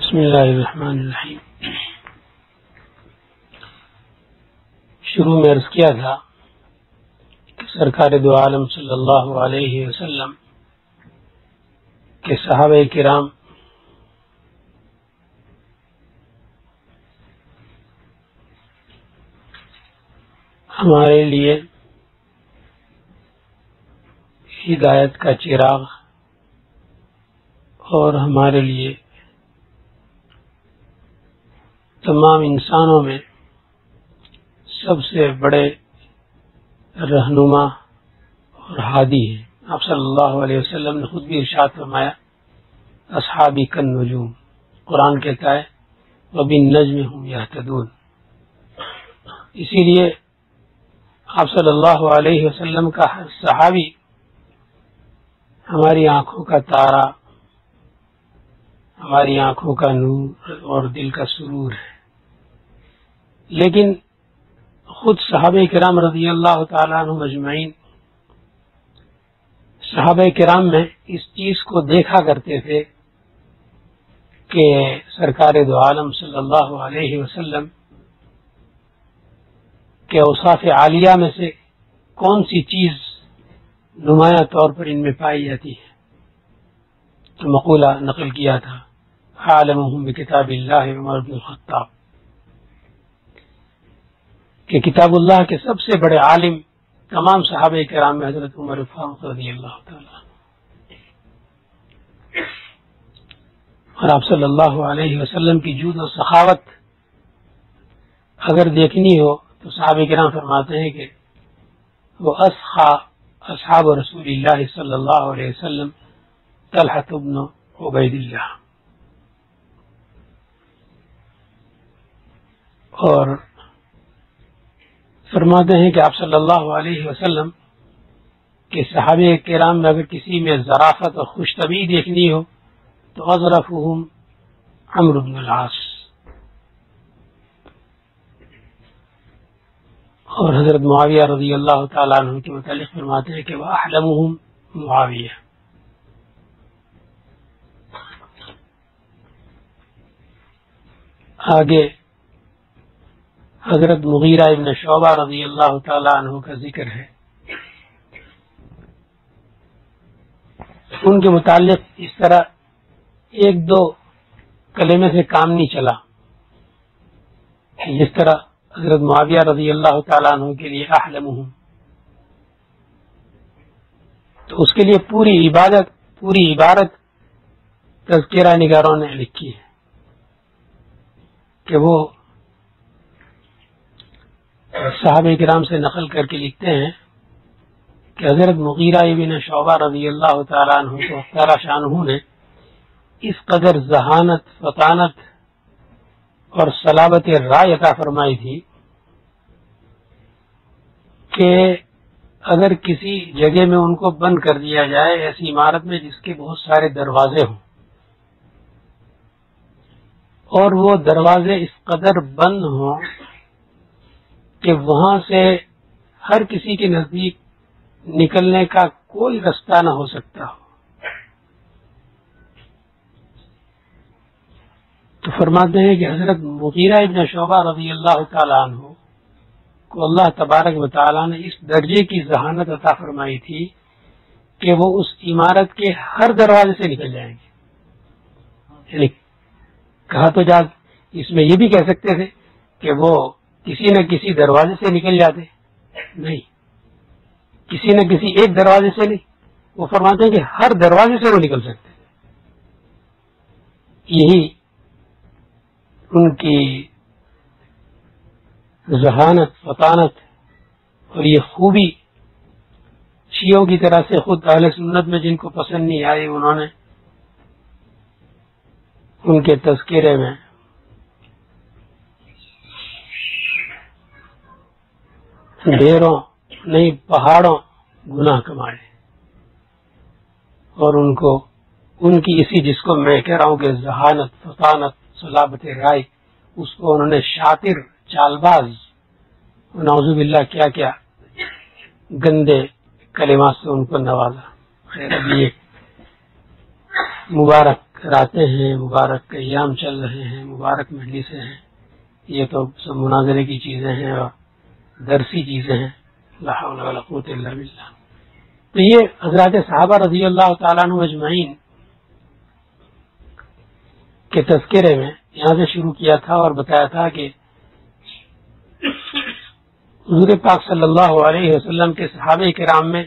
بسم اللہ الرحمن الرحیم۔ شروع میں عرض کیا تھا کہ سرکار دو عالم صلی اللہ علیہ وسلم کے صحابہ کرام ہمارے لیے ہدایت کا چراغ اور ہمارے لیے تمام انسانوں میں سب سے بڑے رہنما اور ہادی ہیں۔ آپ صلی اللہ علیہ وسلم نے خود بھی ارشاد فرمایا، اصحابی کالنجوم، قرآن کہتا ہے وبالنجم هم یہتدون۔ اسی لیے آپ صلی اللہ علیہ وسلم کا ہر صحابی ہماری آنکھوں کا تارا، ہماری آنکھوں کا نور اور دل کا سرور ہے۔ لیکن خود صحابہ کرام رضی اللہ تعالیٰ عنہ مجمعین صحابہ کرام میں اس چیز کو دیکھا کرتے تھے کہ سرکار دو عالم صلی اللہ علیہ وسلم کے اوصاف عالیہ میں سے کون سی چیز نمایاں طور پر ان میں پائی جاتی ہے۔ تو مقولہ نقل کیا تھا، عالمہم بکتاب اللہ عمر بن الخطاب، کہ کتاب اللہ کے سب سے بڑے عالم تمام صحابہ کرام میں حضرت عمر فاروق رضی اللہ تعالیٰ، اور آپ صلی اللہ علیہ وسلم کی جود و سخاوت اگر دیکھنی ہو تو صحابہ کرام فرماتے ہیں کہ وہ اسخا اصحاب رسول اللہ صلی اللہ علیہ وسلم طلحہ بن عبید اللہ، اور فرماتے ہیں کہ آپ صلی اللہ علیہ وسلم کے صحابہ کرام میں اگر کسی میں ظرافت اور خوش طبعی دیکھنی ہو تو اظرفہم عمرو بن العاص، اور حضرت معاویہ رضی اللہ تعالیٰ عنہ کے متعلق فرماتے ہیں کہ وہ احلمہم معاویہ۔ آگے حضرت مغیرہ ابن شعبہ رضی اللہ تعالیٰ عنہ کا ذکر ہے۔ ان کے متعلق اس طرح ایک دو کلمے سے کام نہیں چلا، جس طرح حضرت معاویہ رضی اللہ تعالیٰ عنہ کے لیے احلمہم، تو اس کے لیے پوری عبارت تذکرہ نگاروں نے لکھی ہے کہ وہ صحابہ کرام سے نقل کر کے لکھتے ہیں کہ حضرت مغیرہ ابن شعبہ رضی اللہ تعالیٰ عنہ کو تعالیٰ شانہ نے اس قدر ذہانت، فطانت اور صلابت رائے عطا فرمائی تھی کہ اگر کسی جگہ میں ان کو بند کر دیا جائے، ایسی عمارت میں جس کے بہت سارے دروازے ہوں، اور وہ دروازے اس قدر بند ہوں کہ وہاں سے ہر کسی کے نزدیک نکلنے کا کوئی راستہ نہ ہو سکتا ہو، تو فرماتے ہیں کہ حضرت مغیرہ ابن شعبہ رضی اللہ تعالیٰ عنہ کو اللہ تبارک و تعالیٰ نے اس درجے کی ذہانت عطا فرمائی تھی کہ وہ اس عمارت کے ہر دروازے سے نکل جائیں گے۔ یعنی کہا تو جا اس میں یہ بھی کہہ سکتے تھے کہ وہ کسی نہ کسی دروازے سے نکل جاتے، نہیں، کسی نہ کسی ایک دروازے سے نہیں، وہ فرماتے ہیں کہ ہر دروازے سے وہ نکل سکتے۔ یہی ان کی ذہانت، فطانت اور یہ خوبی شیعوں کی طرح سے خود اہل سنت میں جن کو پسند نہیں آئی، انہوں نے ان کے تذکرے میں ڈھیروں نہیں پہاڑوں گناہ کمائے، اور ان کی اسی جس کو میں کہہ رہا ہوں کہ ذہانت، فطانت، صلابت رائے، اس کو انہوں نے شاطر، چالباز، نعوذ باللہ کیا کیا گندے کلمات سے ان کو نوازا۔ خیر اب یہ مبارک کراتے ہیں، مبارک ایام چل رہے ہیں، مبارک مجلسیں ہیں، یہ تو سب مناظرے کی چیزیں ہیں اور درسی چیزیں ہیں. لا حول ولا قوت الا باللہ. تو یہ حضرات صحابہ رضی اللہ تعالیٰ عنہ اجمعین کے تذکرے میں یہاں سے شروع کیا تھا اور بتایا تھا کہ حضور پاک صلی اللہ علیہ وسلم کے صحابہ کرام میں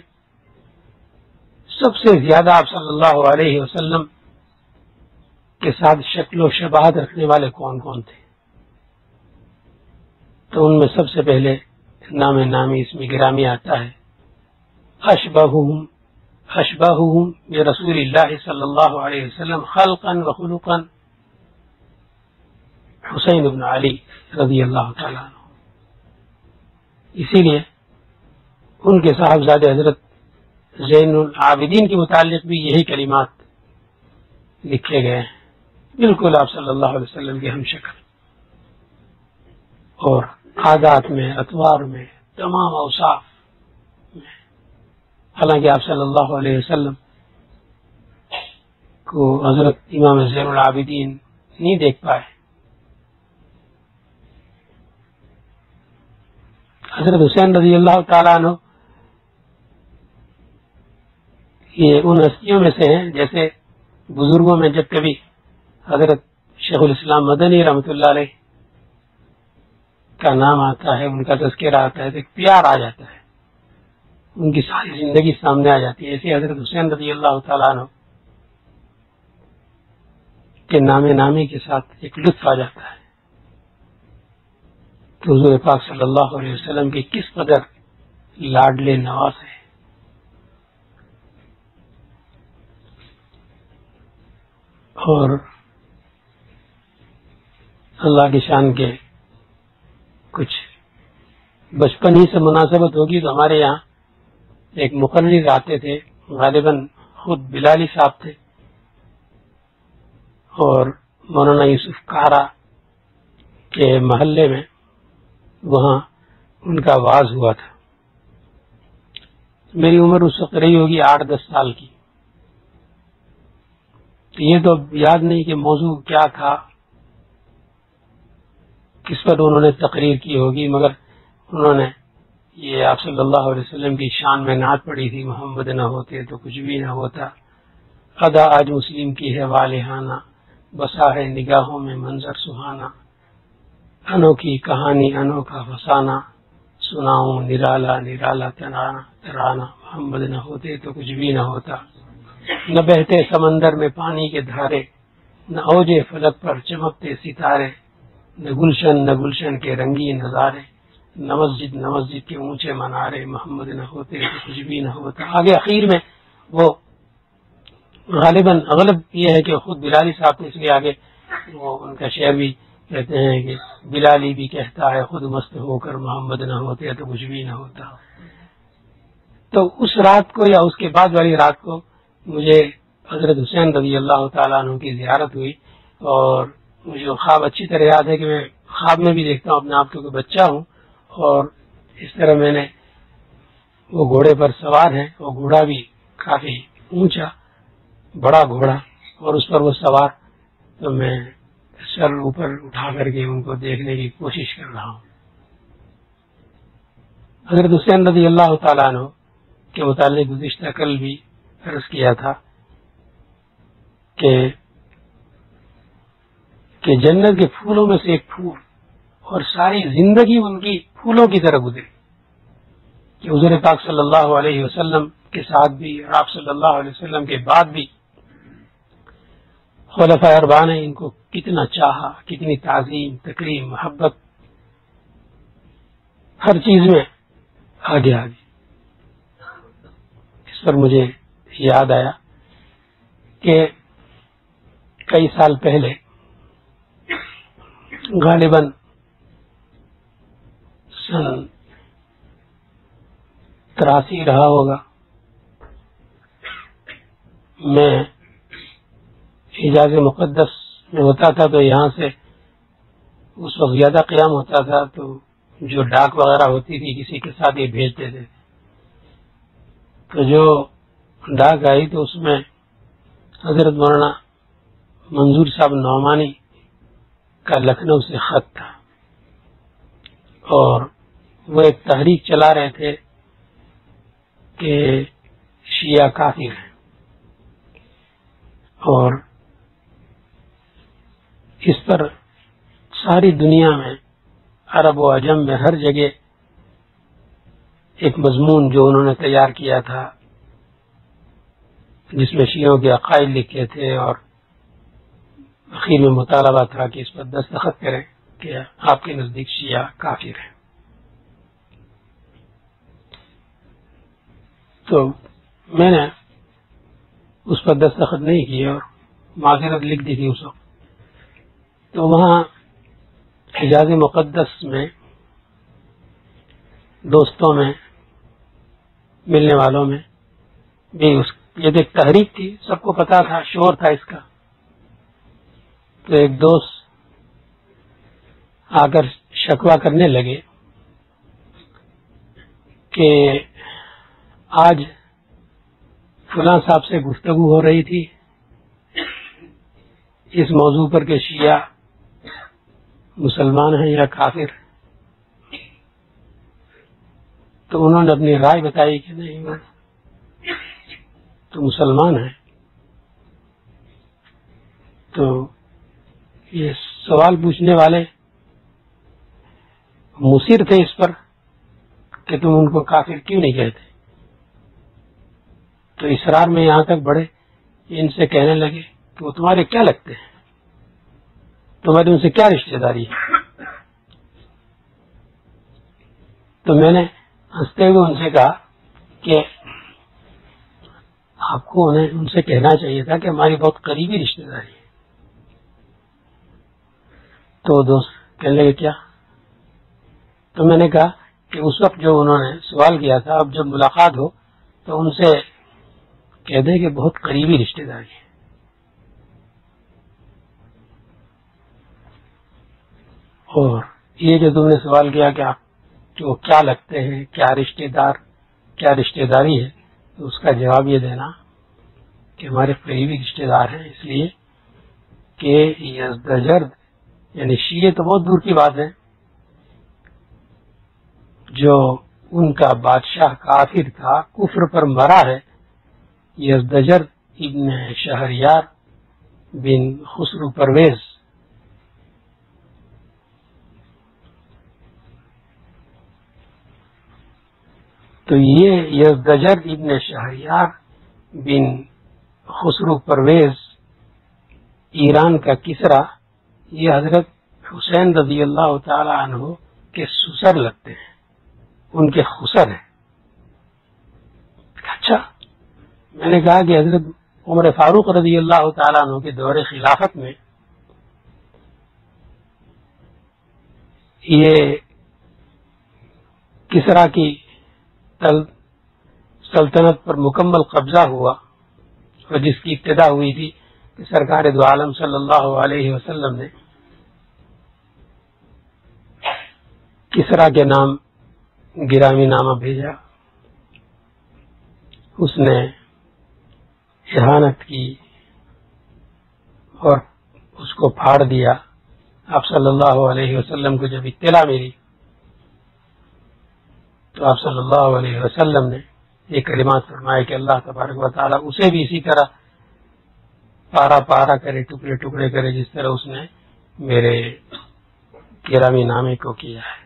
سب سے زیادہ آپ صلی اللہ علیہ وسلم کے ساتھ شکل و شباہت رکھنے والے کون کون تھے. تو ان میں سب سے پہلے نام نامی اسم گرامی آتا ہے اشبہہم برسول اللہ صلی اللہ علیہ وسلم خلقا و خلقا حسین بن علی رضی اللہ تعالیٰ عنہ. اسی لیے ان کے صاحبزادے حضرت زین العابدین کے متعلق بھی یہی کلمات لکھے گئے ہیں، بالکل آپ صلی اللہ علیہ وسلم کے ہم شکل، اور عادات میں، اطوار میں، تمام اوصاف میں. حالانکہ آپ صلی اللہ علیہ وسلم کو حضرت امام زین العابدین نہیں دیکھ پائے. حضرت حسین رضی اللہ تعالیٰ عنہ یہ ان ہستیوں میں سے ہیں، جیسے بزرگوں میں جب کبھی حضرت شیخ الاسلام مدنی رحمۃ اللہ علیہ کا نام آتا ہے، ان کا تذکرہ آتا ہے تو ایک پیار آ جاتا ہے، ان کی ساری زندگی سامنے آ جاتی ہے. ایسے حضرت حسین رضی اللہ تعالیٰ عنہ کے نام نامی کے ساتھ ایک لطف آ جاتا ہے کہ حضور پاک صلی اللہ علیہ وسلم کے کس قدر لاڈلے نواز ہے. اور اللہ کی شان کے کچھ بچپن ہی سے مناسبت ہوگی تو ہمارے یہاں ایک مقرر آتے تھے، غالباً خود بلالی صاحب تھے، اور مولانا یوسف کارا کے محلے میں وہاں ان کا واز ہوا تھا. میری عمر اس وقت رہی ہوگی 8-10 سال کی. تو یہ تو یاد نہیں کہ موضوع کیا تھا، کس پر انہوں نے تقریر کی ہوگی، مگر انہوں نے یہ آپ صلی اللہ علیہ وسلم کی شان میں نعت پڑھی تھی، محمد نہ ہوتے تو کچھ بھی نہ ہوتا، ادا آج مسلم کی ہے والہانہ، بسا ہے نگاہوں میں منظر سہانا، انوکھی کہانی انوکھا فسانہ، سناؤں نرالا نرالا ترانہ، محمد نہ ہوتے تو کچھ بھی نہ ہوتا. نہ بہتے سمندر میں پانی کے دھارے، نہ اوجے فلک پر چمکتے ستارے، نہ گلشن کے رنگی نظارے، نہ مسجد کے اونچے منارے، محمد نہ ہوتے تو کچھ بھی نہ ہوتا. آگے اخیر میں وہ غالباً اغلب یہ ہے کہ خود بلالی صاحب تھے، اس لیے آگے وہ ان کا شعر بھی کہتے ہیں کہ بلالی بھی کہتا ہے خود مست ہو کر، محمد نہ ہوتے تو کچھ بھی نہ ہوتا. تو اس رات کو یا اس کے بعد والی رات کو مجھے حضرت حسین رضی اللہ تعالیٰ عنہ کی زیارت ہوئی، اور مجھے خواب اچھی طرح یاد ہے کہ میں خواب میں بھی دیکھتا ہوں اپنے آپ کو کہ بچہ ہوں، اور اس طرح میں نے وہ گھوڑے پر سوار ہیں، وہ گھوڑا بھی کافی اونچا بڑا گھوڑا، اور اس پر وہ سوار، تو میں سر اوپر اٹھا کر کے ان کو دیکھنے کی کوشش کر رہا ہوں. حضرت حسین رضی اللہ تعالیٰ عنہ کے متعلق گزشتہ کل بھی عرض کیا تھا کہ جنت کے پھولوں میں سے ایک پھول، اور ساری زندگی ان کی پھولوں کی طرح گزری، کہ حضور پاک صلی اللہ علیہ وسلم کے ساتھ بھی اور آپ صلی اللہ علیہ وسلم کے بعد بھی خلفائے اربعہ نے ان کو کتنا چاہا، کتنی تعظیم، تکریم، محبت، ہر چیز میں آگے آگے. اس پر مجھے یاد آیا کہ کئی سال پہلے غالباً سن 83 رہا ہوگا، میں حجاز مقدس میں ہوتا تھا، تو یہاں سے اس وقت زیادہ قیام ہوتا تھا، تو جو ڈاک وغیرہ ہوتی تھی کسی کے ساتھ یہ بھیجتے تھے. تو جو ڈاک آئی تو اس میں حضرت مولانا منظور صاحب نعمانی کا لکھنؤ سے خط تھا، اور وہ ایک تحریک چلا رہے تھے کہ شیعہ کافر ہیں، اور اس پر ساری دنیا میں عرب و عجم میں ہر جگہ ایک مضمون جو انہوں نے تیار کیا تھا جس میں شیعوں کے عقائد لکھے تھے، اور اخیر میں مطالبہ تھا کہ اس پر دستخط کریں کہ آپ کے نزدیک شیعہ کافر ہیں۔ تو میں نے اس پر دستخط نہیں کیے اور معذرت لکھ دی تھی اس وقت۔ تو وہاں حجاز مقدس میں دوستوں میں ملنے والوں میں بھی یہ ایک تحریک تھی، سب کو پتا تھا، شور تھا اس کا۔ تو ایک دوست آ کر شکوہ کرنے لگے کہ آج فلاں صاحب سے گفتگو ہو رہی تھی اس موضوع پر کہ شیعہ مسلمان ہیں یا کافر، تو انہوں نے اپنی رائے بتائی کہ نہیں وہ تو مسلمان ہیں۔ تو یہ سوال پوچھنے والے مصر تھے اس پر کہ تم ان کو کافر کیوں نہیں کہتے، تو اسرار میں یہاں تک بڑھے ان سے کہنے لگے کہ وہ تمہارے کیا لگتے ہیں، تمہاری ان سے کیا رشتہ داری ہے۔ تو میں نے ہنستے ہوئے ان سے کہا کہ آپ کو ان سے کہنا چاہیے تھا کہ ہماری بہت قریبی رشتہ داری ہے۔ تو دوست کہنے لگے کیا؟ تو میں نے کہا کہ اس وقت جو انہوں نے سوال کیا تھا، اب جب ملاقات ہو تو ان سے کہہ دیں کہ بہت قریبی رشتہ داری ہے۔ اور یہ جو تم نے سوال کیا کہ آپ جو کیا لگتے ہیں، کیا رشتہ داری ہے، تو اس کا جواب یہ دینا کہ ہمارے قریبی رشتہ دار ہیں، اس لیے کہ یزدجرد یعنی شیعہ تو بہت دور کی بات ہے، جو ان کا بادشاہ کافر تھا، کفر پر مرا ہے، یزدجرد ابن شہریار بن خسرو پرویز، تو یہ یزدجرد ابن شہریار بن خسرو پرویز ایران کا کسرا، یہ حضرت حسین رضی اللہ تعالی عنہ کے سسر لگتے ہیں، ان کے خسر ہیں۔ اچھا، میں نے کہا کہ حضرت عمر فاروق رضی اللہ تعالیٰ عنہ کے دور خلافت میں یہ کسرا کی سلطنت پر مکمل قبضہ ہوا، اور جس کی ابتدا ہوئی تھی کہ سرکار دو عالم صلی اللہ علیہ وسلم نے کسرا کے نام گرامی نامہ بھیجا، اس نے اہانت کی اور اس کو پھاڑ دیا۔ آپ صلی اللہ علیہ وسلم کو جب اطلاع ملی تو آپ صلی اللہ علیہ وسلم نے یہ کلمات فرمائے کہ اللہ تبارک و تعالیٰ اسے بھی اسی طرح پارا پارا کرے، ٹکڑے ٹکڑے کرے، جس طرح اس نے میرے گرامی نامے کو کیا ہے۔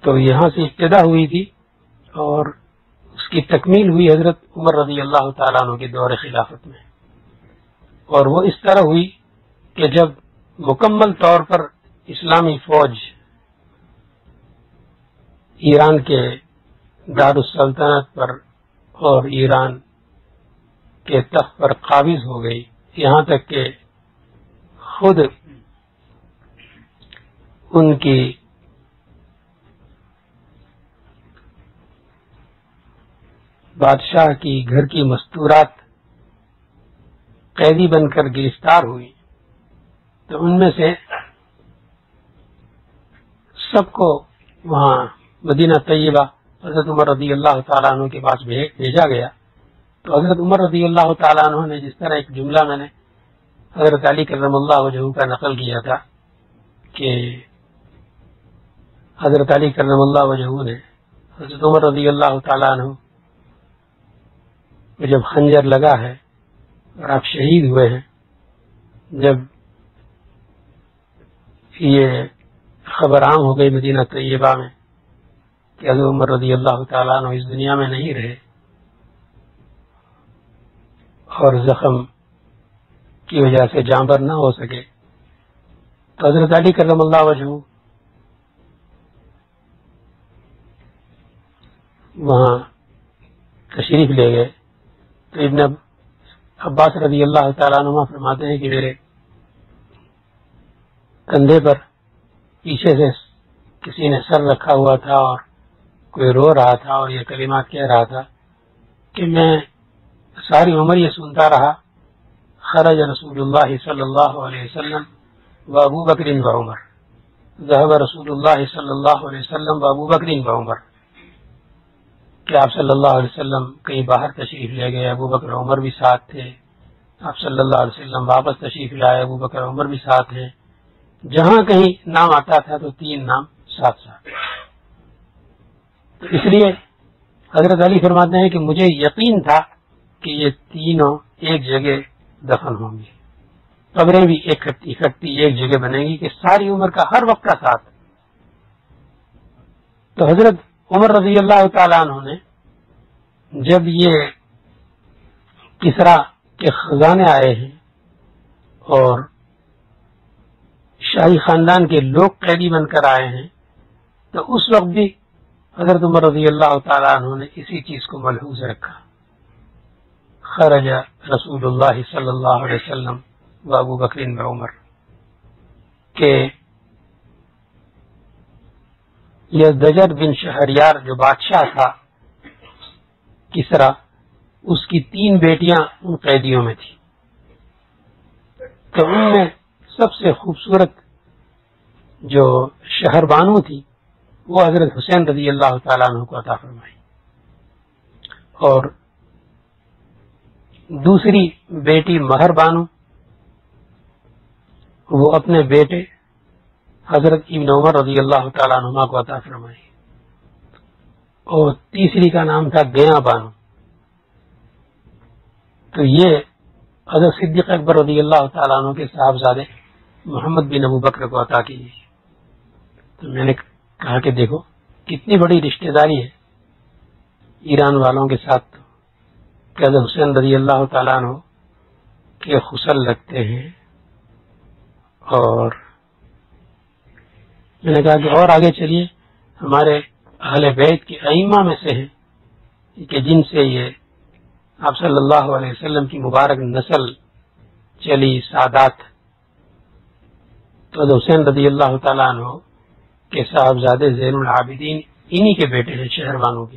تو یہاں سے ابتدا ہوئی تھی اور اس کی تکمیل ہوئی حضرت عمر رضی اللہ تعالیٰ عنہ کے دور خلافت میں، اور وہ اس طرح ہوئی کہ جب مکمل طور پر اسلامی فوج ایران کے دارالسلطنت پر اور ایران کے تخت پر قابض ہو گئی، یہاں تک کہ خود ان کی بادشاہ کی گھر کی مستورات قیدی بن کر گرفتار ہوئی، تو ان میں سے سب کو وہاں مدینہ طیبہ حضرت عمر رضی اللہ تعالیٰ عنہ کے پاس بھیجا گیا، تو حضرت عمر رضی اللہ تعالیٰ عنہ نے جس طرح ایک جملہ میں نے حضرت علی کرم اللہ وجہہ کا نقل کیا تھا کہ حضرت علی کرم اللہ وجہہ نے حضرت عمر رضی اللہ تعالیٰ عنہ جب خنجر لگا ہے اور آپ شہید ہوئے ہیں، جب یہ خبر عام ہو گئی مدینہ طیبہ میں کہ حضرت عمر رضی اللہ تعالیٰ عنہ اس دنیا میں نہیں رہے اور زخم کی وجہ سے جانبر نہ ہو سکے، تو حضرت علی کرم اللہ وجہہ وہاں تشریف لے گئے۔ تو ابن عباس رضی اللہ تعالیٰ عنہ فرماتے ہیں کہ میرے کندھے پر پیچھے سے کسی نے سر رکھا ہوا تھا اور کوئی رو رہا تھا اور یہ کلمات کہہ رہا تھا کہ میں ساری عمر یہ سنتا رہا، خرج رسول اللہ صلی اللہ علیہ وسلم و ابو بکر و عمر، ذهب رسول اللہ صلی اللہ علیہ وسلم و ابو بکر و عمر، کہ آپ صلی اللہ علیہ وسلم کہیں باہر تشریف لے گئے، ابو بکر و عمر بھی ساتھ تھے، آپ صلی اللہ علیہ وسلم واپس تشریف لائے، ابو بکر و عمر بھی ساتھ ہیں، جہاں کہیں نام آتا تھا تو تین نام ساتھ ساتھ۔ تو اس لیے حضرت علی فرماتے ہیں کہ مجھے یقین تھا کہ یہ تینوں ایک جگہ دفن ہوں گی، قبریں بھی اکٹھی ایک جگہ بنیں گی کہ ساری عمر کا ہر وقت کا ساتھ۔ تو حضرت عمر رضی اللہ تعالیٰ عنہ نے جب یہ کسرا کے خزانے آئے ہیں اور شاہی خاندان کے لوگ قیدی بن کر آئے ہیں، تو اس وقت بھی حضرت عمر رضی اللہ تعالیٰ عنہ نے اسی چیز کو ملحوظ رکھا، خرج رسول اللہ صلی اللہ علیہ وسلم و ابو بکر و عمر، کہ یزدجر بن شہریار جو بادشاہ تھا کسرا، اس کی تین بیٹیاں ان قیدیوں میں تھیں، تو ان میں سب سے خوبصورت جو شہر بانو تھی وہ حضرت حسین رضی اللہ تعالیٰ عنہ کو عطا فرمائی، اور دوسری بیٹی مہر بانو وہ اپنے بیٹے حضرت ابن عمر رضی اللہ تعالیٰ عنہما کو عطا فرمائی، اور تیسری کا نام تھا گیا بانو، تو یہ حضرت صدیق اکبر رضی اللہ تعالیٰ عنہ کے صاحبزادے محمد بن ابو بکر کو عطا کی۔ تو میں نے کہا کہ دیکھو کتنی بڑی رشتہ داری ہے ایران والوں کے ساتھ، کہ حضرت حسین رضی اللہ تعالیٰ عنہ کے خصل لگتے ہیں، اور میں نے کہا کہ اور آگے چلیے، ہمارے اہل بیت کے ائمہ میں سے ہیں کہ جن سے یہ آپ صلی اللہ علیہ وسلم کی مبارک نسل چلی، سادات، تو حسین رضی اللہ تعالیٰ عنہ کے صاحبزادے زین العابدین انہی کے بیٹے ہیں شہر بانو کے،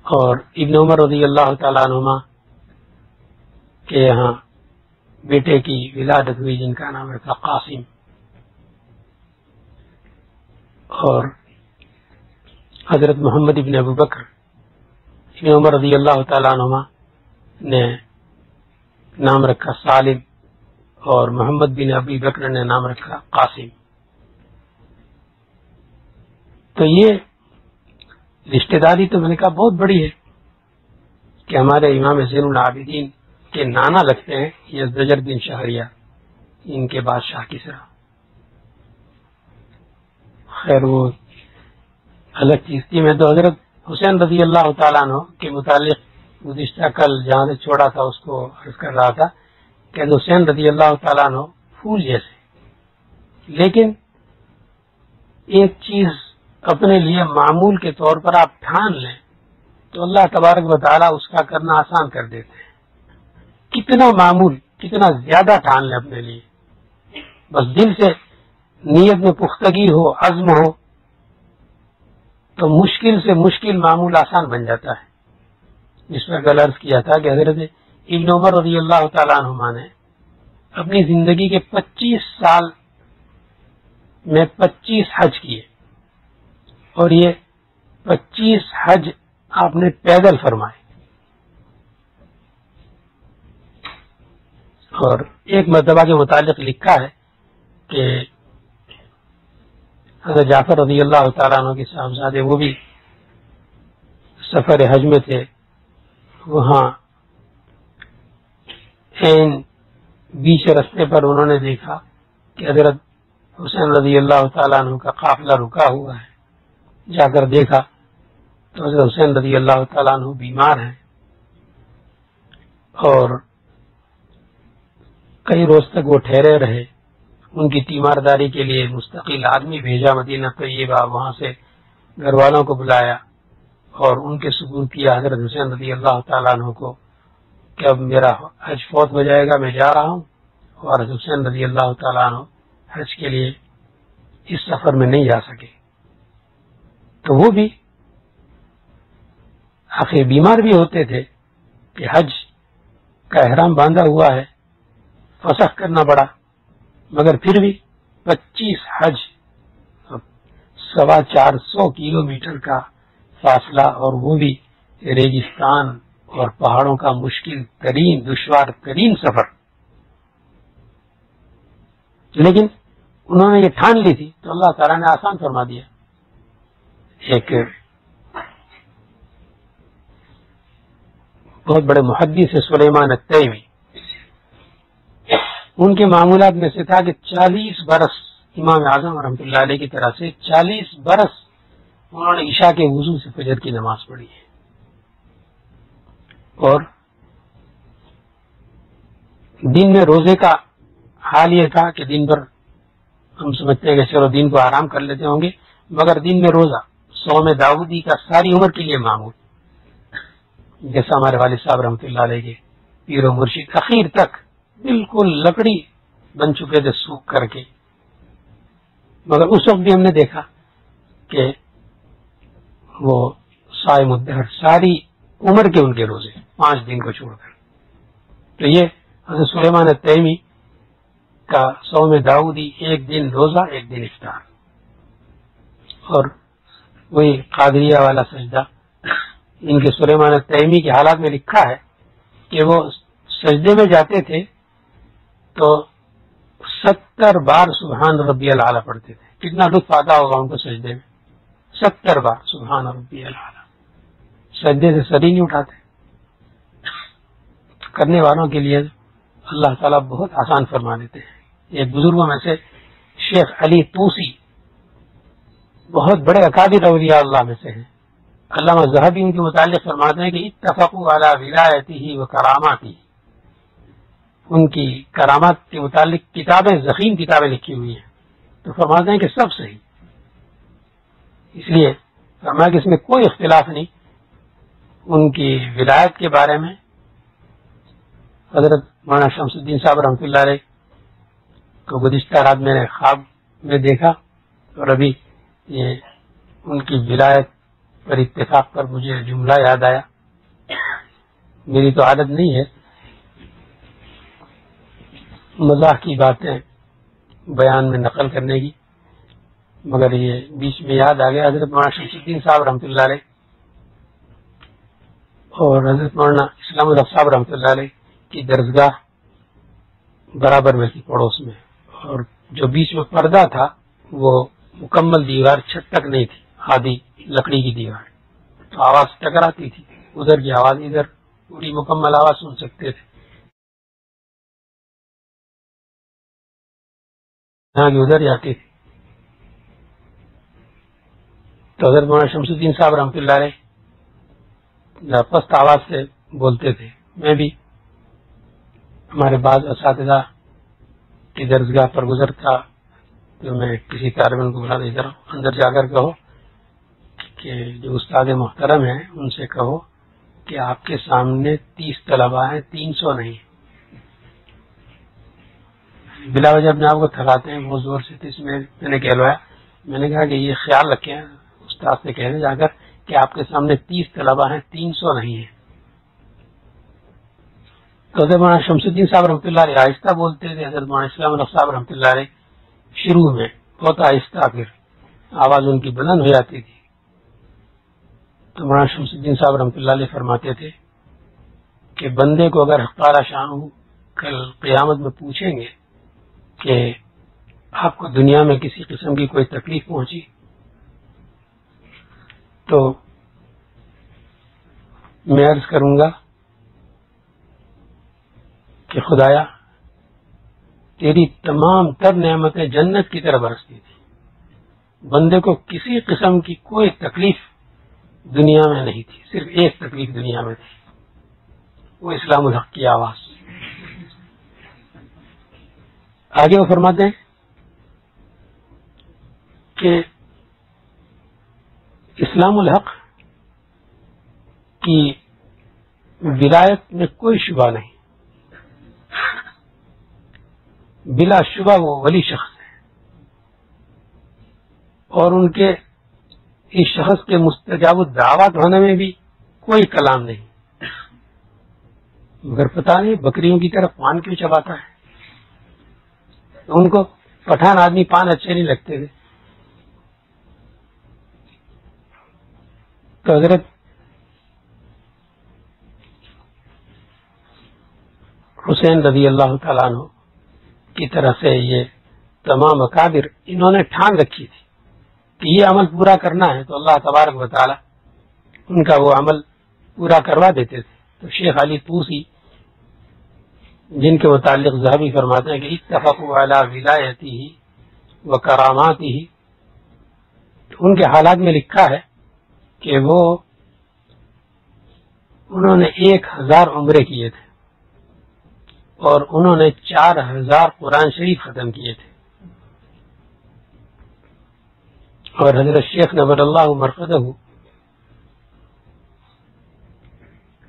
اور ابن عمر رضی اللہ تعالیٰ عنہما کے یہاں بیٹے کی ولادت ہوئی جن کا نام رکھا قاسم، اور حضرت محمد ابن ابو بکر ابن عمر رضی اللہ تعالیٰ عنہما نے نام رکھا سالم، اور محمد بن ابی بکر نے نام رکھا قاسم۔ تو یہ رشتہ داری تو میں نے کہا بہت بڑی ہے کہ ہمارے امام زین العابدین کے نانا لگتے ہیں یزدجر بن شہریار، ان کے بادشاہ کسرا۔ خیر وہ الگ چیز تھی۔ میں تو حضرت حسین رضی اللہ تعالیٰ عنہ کے متعلق گزشتہ کل جہاں سے چھوڑا تھا اس کو عرض کر رہا تھا کہ حسین رضی اللہ تعالیٰ عنہ پھول جیسے، لیکن ایک چیز اپنے لیے معمول کے طور پر آپ ٹھان لیں تو اللہ تبارک و تعالیٰ اس کا کرنا آسان کر دیتے ہیں۔ کتنا معمول، کتنا زیادہ ٹھان لیں اپنے لیے، بس دل سے نیت میں پختگی ہو، عزم ہو، تو مشکل سے مشکل معمول آسان بن جاتا ہے۔ جس پر کل عرض کیا تھا کہ حضرت ابن عمر رضی اللہ تعالیٰ عنہما نے اپنی زندگی کے 25 سال میں 25 حج کیے، اور یہ 25 حج آپ نے پیدل فرمائے. اور ایک مرتبہ کے متعلق لکھا ہے کہ حضرت جعفر رضی اللہ تعالیٰ عنہ کے صاحبزادے وہ بھی سفر حج میں تھے. وہاں بیچ رستے پر انہوں نے دیکھا کہ حضرت حسین رضی اللہ تعالیٰ عنہ کا قافلہ رکا ہوا ہے. جا کر دیکھا تو حضرت حسین رضی اللہ تعالیٰ عنہ بیمار ہیں اور کئی روز تک وہ ٹھہرے رہے. ان کی تیمارداری کے لیے مستقل آدمی بھیجا مدینہ طیبہ، وہاں سے گھر والوں کو بلایا اور ان کے ثبوت کیا حضرت حسین رضی اللہ تعالیٰ عنہ کو کہ اب میرا حج فوت ہو جائے گا، میں جا رہا ہوں. اور حضرت حسین رضی اللہ تعالیٰ عنہ حج کے لیے اس سفر میں نہیں جا سکے. تو وہ بھی آخر بیمار بھی ہوتے تھے کہ حج کا احرام باندھا ہوا ہے، فسخ کرنا پڑا، مگر پھر بھی 25 حج 450 کلومیٹر کا فاصلہ، اور وہ بھی ریگستان اور پہاڑوں کا مشکل ترین دشوار ترین سفر. لیکن انہوں نے یہ ٹھان لی تھی تو اللہ تعالیٰ نے آسان فرما دیا. ایک بہت بڑے محدث ہے سلیمان التیمی، ان کے معمولات میں سے تھا کہ 40 برس امام اعظم رحمۃ اللہ علیہ کی طرح سے 40 برس انہوں نے عشاء کے وضو سے فجر کی نماز پڑھی ہے. اور دن میں روزے کا حال یہ تھا کہ دن بھر ہم سمجھتے ہیں کہ چلو دن کو آرام کر لیتے ہوں گے، مگر دن میں روزہ صوم داؤدی کا ساری عمر کے لیے معمول، جیسا ہمارے والد صاحب رحمۃ اللہ علیہ کے پیر و مرشد اخیر تک بالکل لکڑی بن چکے تھے سوکھ کر کے. مگر اس وقت بھی ہم نے دیکھا کہ وہ صائم الدہر ساری عمر کے ان کے روزے 5 دن کو چھوڑ کر. تو یہ حضرت سلیمان التیمی کا صوم داؤدی 1 دن روزہ 1 دن افطار. اور وہی قادریہ والا سجدہ ان کے سلیمان التیمی کے حالات میں لکھا ہے کہ وہ سجدے میں جاتے تھے تو 70 بار سبحان ربی الاعلیٰ پڑھتے تھے. کتنا لطف آتا ہوگا ان کو سجدے میں، 70 بار سبحان ربی الاعلیٰ. سجدے سے سر ہی نہیں اٹھاتے. کرنے والوں کے لیے اللہ تعالیٰ بہت آسان فرما دیتے ہیں. ایک بزرگوں میں سے شیخ علی طوسی بہت بڑے اکابر اولیاء اللہ میں سے ہیں. علامہ ذہبی ان کے متعلق فرماتے ہیں کہ اتفقوا علی ولایتہ و کراماتہ. ان کی کرامات کے متعلق کتابیں، ضخیم کتابیں لکھی ہوئی ہیں. تو فرماتے ہیں کہ سب صحیح. اس لیے فرمایا کہ اس میں کوئی اختلاف نہیں. ان کی ولایت کے بارے میں حضرت مولانا شمس الدین صاحب رحمۃ اللہ علیہ کو گزشتہ رات میں نے خواب میں دیکھا، اور ابھی یہ ان کی ولایت پر اتفاق پر مجھے جملہ یاد آیا. میری تو عادت نہیں ہے مزاح کی باتیں بیان میں نقل کرنے کی، مگر یہ بیچ میں یاد آ گیا. حضرت مولانا شمس الدین صاحب رحمۃ اللہ علیہ اور حضرت مولانا اسلام الحق صاحب رحمۃ اللہ علیہ کی درسگاہ برابر میں تھی پڑوس میں، اور جو بیچ میں پردہ تھا وہ مکمل دیوار چھت تک نہیں تھی، آدھی لکڑی کی دیوار. تو آواز ٹکراتی تھی، ادھر کی آواز ادھر، پوری مکمل آواز سن سکتے تھے. یہاں کی ادھر جاتی تھی. تو حضرت مولانا شمس الدین صاحب رحمۃ اللہ علیہ پست آواز سے بولتے تھے. میں بھی ہمارے بعض اساتذہ کی درسگاہ پر گزرتا تو میں کسی طالب علم کو بلا دے ادھر اندر جا کر کہو کہ جو استاد محترم ہیں ان سے کہو کہ آپ کے سامنے 30 طلباء ہیں، 300 نہیں. بلا وجہ اپنے آپ کو تھکاتے ہیں بہت زور سے. تو اس میں نے کہلوایا، میں نے کہا کہ یہ خیال رکھیں استاد سے کہنے جا کر کہ آپ کے سامنے 30 طلباء ہیں، 300 نہیں ہیں. تو حضرت مولانا شمس الدین صاحب رحمۃ اللہ علیہ آہستہ بولتے تھے. حضرت مولانا اسلام الحق صاحب رحمۃ اللہ علیہ شروع میں بہت آہستہ، پھر آواز ان کی بلند ہو جاتی تھی. مولانا شمس الدین صاحب رحمۃ اللہ علیہ فرماتے تھے کہ بندے کو اگر حق تعالی شانہ کل قیامت میں پوچھیں گے کہ آپ کو دنیا میں کسی قسم کی کوئی تکلیف پہنچی تو میں عرض کروں گا کہ خدایا تیری تمام تر نعمتیں جنت کی طرح برستی تھی، بندے کو کسی قسم کی کوئی تکلیف دنیا میں نہیں تھی، صرف ایک تکلیف دنیا میں تھی، وہ اسلام الحق کی آواز۔ آگے وہ فرماتے ہیں کہ اسلام الحق کی ولایت میں کوئی شبہ نہیں، بلا شبہ وہ ولی شخص ہے، اور ان کے اس شخص کے مستجاب الدعوات ہونے میں بھی کوئی کلام نہیں، مگر پتہ نہیں بکریوں کی طرف پان کیوں چباتا ہے، ان کو پٹھان آدمی پان اچھے نہیں لگتے تھے۔ تو حضرت حسین رضی اللہ تعالیٰ عنہ کی طرح سے یہ تمام اکابر انہوں نے ٹھان رکھی تھی کہ یہ عمل پورا کرنا ہے تو اللہ تبارک و تعالی ان کا وہ عمل پورا کروا دیتے تھے۔ تو شیخ علی طوسی جن کے متعلق ذہبی فرماتے ہیں کہ اتفقوا علی ولایتہ و کراماتہ، ان کے حالات میں لکھا ہے کہ وہ انہوں نے 1000 عمرے کیے تھے اور انہوں نے 4000 قرآن شریف ختم کیے تھے، اور حضرت شیخ نور اللہ مرقدہ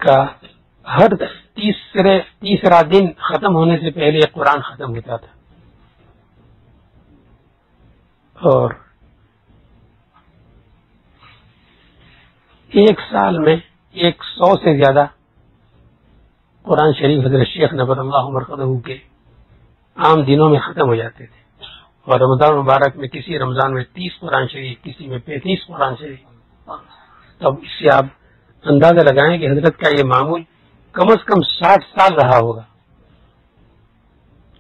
کا ہر تیسرا دن ختم ہونے سے پہلے قرآن ختم ہوتا تھا، اور ایک سال میں 100 سے زیادہ قرآن شریف حضرت شیخ نور اللہ مرقدہ کے عام دنوں میں ختم ہو جاتے تھے، اور رمضان مبارک میں کسی رمضان میں 30 قرآن شریف، کسی میں 35 قرآن شریف۔ تب اس سے آپ اندازہ لگائیں کہ حضرت کا یہ معمول کم از کم 60 سال رہا ہوگا،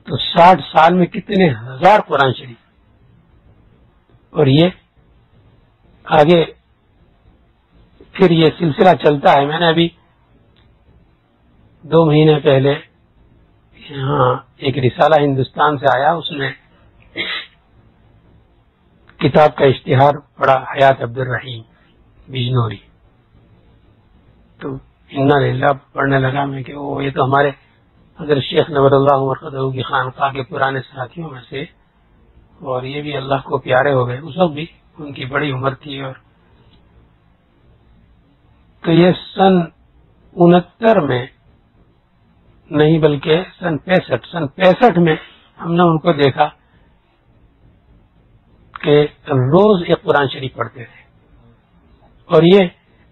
تو 60 سال میں کتنے ہزار قرآن شریف، اور یہ آگے پھر یہ سلسلہ چلتا ہے۔ میں نے ابھی 2 مہینے پہلے یہاں ایک رسالہ ہندوستان سے آیا، اس میں کتاب کا اشتہار پڑھا، حیات عبد الرحیم بجنوری، تو انا للہ پڑھنے لگا میں کہ وہ یہ تو ہمارے حضرت شیخ نور اللہ مرقدہ کی خانقاہ کے پرانے ساتھیوں میں سے، اور یہ بھی اللہ کو پیارے ہو گئے، اس وقت بھی ان کی بڑی عمر تھی، اور تو یہ سن 69 میں نہیں بلکہ سن 65 میں ہم نے ان کو دیکھا کہ روز ایک قرآن شریف پڑھتے تھے، اور یہ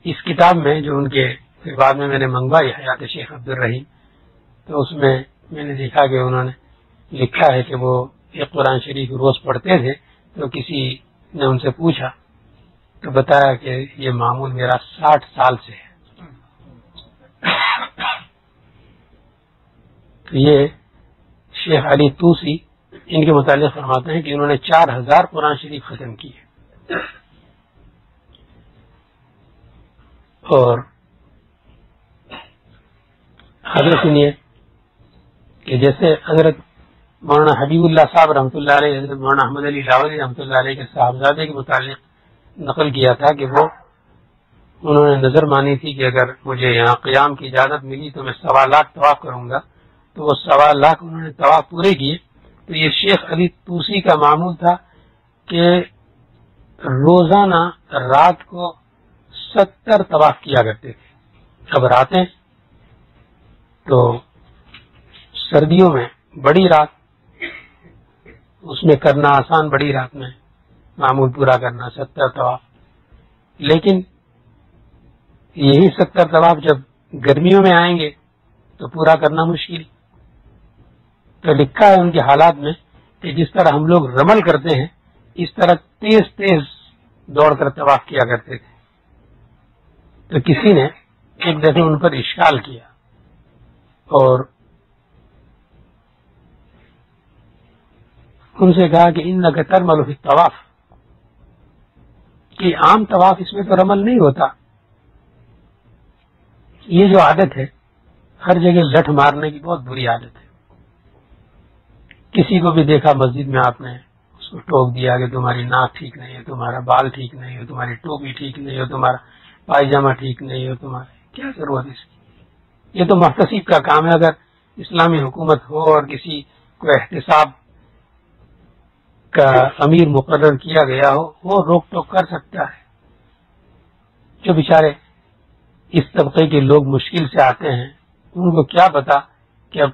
اس کتاب میں جو ان کے پھر بعد میں نے منگوائی حیات شیخ عبد الرحیم، تو اس میں نے دیکھا کہ انہوں نے لکھا ہے کہ وہ ایک قرآن شریف روز پڑھتے تھے۔ تو کسی نے ان سے پوچھا تو بتایا کہ یہ معمول میرا 60 سال سے ہے۔ تو یہ شیخ علی طوسی ان کے متعلق فرماتے ہیں کہ انہوں نے 4000 قرآن شریف ختم کیے، اور حضرت سنیے کہ جیسے حضرت مولانا حبیب اللہ صاحب رحمۃ اللہ علیہ، حضرت مولانا احمد علی لاہوری رحمۃ اللہ علیہ کے صاحبزادے کے متعلق نقل کیا تھا کہ وہ انہوں نے نظر مانی تھی کہ اگر مجھے یہاں قیام کی اجازت ملی تو میں 1.25 لاکھ طواف کروں گا، تو وہ 1.25 لاکھ انہوں نے طواف پورے کیے۔ تو یہ شیخ علی طوسی کا معمول تھا کہ روزانہ رات کو 70 طواف کیا کرتے تھے۔ اب راتیں تو سردیوں میں بڑی رات، اس میں کرنا آسان، بڑی رات میں معمول پورا کرنا 70 طواف، لیکن یہی 70 طواف جب گرمیوں میں آئیں گے تو پورا کرنا مشکل۔ تو لکھا ہے ان کے حالات میں کہ جس طرح ہم لوگ رمل کرتے ہیں اس طرح تیز تیز دوڑ کر طواف کیا کرتے تھے، تو کسی نے ایک دفعہ ان پر اشکال کیا اور ان سے کہا کہ انک ترمل فی الطواف، کہ عام طواف اس میں تو رمل نہیں ہوتا، یہ جو عادت ہے ہر جگہ لٹھ مارنے کی بہت بری عادت ہے. کسی کو بھی دیکھا مسجد میں آپ نے اس کو ٹوک دیا کہ تمہاری ناک ٹھیک نہیں ہے، تمہارا بال ٹھیک نہیں ہے، تمہاری ٹوپی ٹھیک نہیں ہے، تمہارا پائجامہ ٹھیک نہیں ہے، تمہارا کیا ضرورت اس کی؟ یہ تو محتسب کا کام ہے. اگر اسلامی حکومت ہو اور کسی کو احتساب کا امیر مقرر کیا گیا ہو، وہ روک ٹوک کر سکتا ہے. جو بیچارے اس طبقے کے لوگ مشکل سے آتے ہیں ان کو کیا پتا کہ اب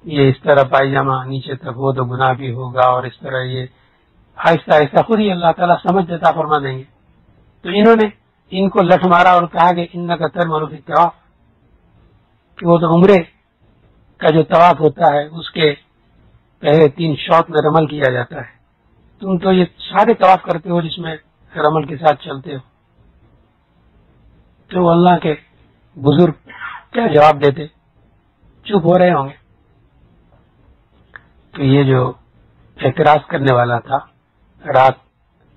یہ اس طرح پائجامہ نیچے تک ہو تو گناہ بھی ہوگا، اور اس طرح یہ آہستہ آہستہ خود ہی اللہ تعالیٰ سمجھ دیتا فرما دیں گے. تو انہوں نے ان کو لٹھ مارا اور کہا کہ انک ترمل فی الطواف، کہ وہ تو عمرے کا جو طواف ہوتا ہے اس کے پہلے 3 شوط میں رمل کیا جاتا ہے، تم تو یہ سارے طواف کرتے ہو جس میں رمل کے ساتھ چلتے ہو. تو اللہ کے بزرگ کیا جواب دیتے؟ چپ ہو رہے ہوں گے. تو یہ جو اعتراض کرنے والا تھا رات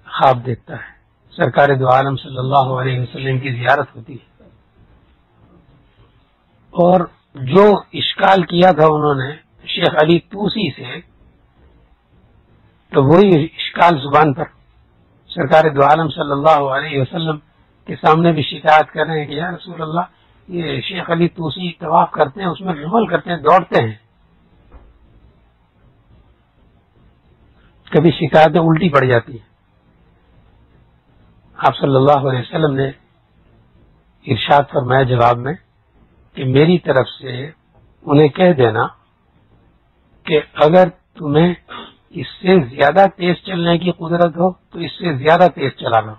خواب دیکھتا ہے، سرکار دو عالم صلی اللہ علیہ وسلم کی زیارت ہوتی ہے، اور جو اشکال کیا تھا انہوں نے شیخ علی طوسی سے، تو وہی اشکال زبان پر سرکار دو عالم صلی اللہ علیہ وسلم کے سامنے بھی شکایت کر رہے ہیں کہ یا رسول اللہ یہ شیخ علی طوسی طواف کرتے ہیں، اس میں رمل کرتے ہیں، دوڑتے ہیں. کبھی شکایتیں الٹی پڑ جاتی ہیں. آپ صلی اللہ علیہ وسلم نے ارشاد فرمایا جواب میں کہ میری طرف سے انہیں کہہ دینا کہ اگر تمہیں اس سے زیادہ تیز چلنے کی قدرت ہو تو اس سے زیادہ تیز چلا لو.